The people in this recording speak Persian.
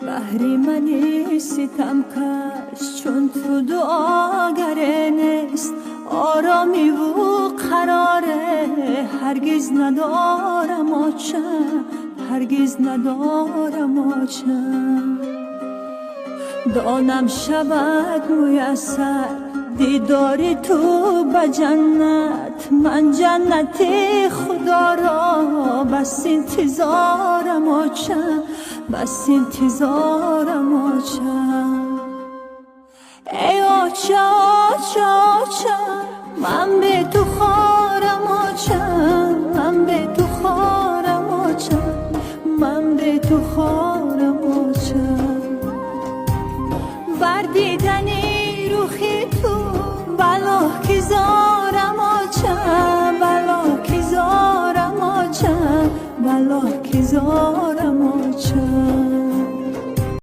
بحری منی ستم کش چون تو دعاگره نیست آرامی و قراره هرگز ندارم آچم هرگز ندارم آچم دانم شود میسر دیداری تو به جنت من جنت خدا را بس انتظارم آچم بس انتظارم آچم ای آچه آچه آچه من به تو خارم آچم من به تو خارم آچم من به تو خارم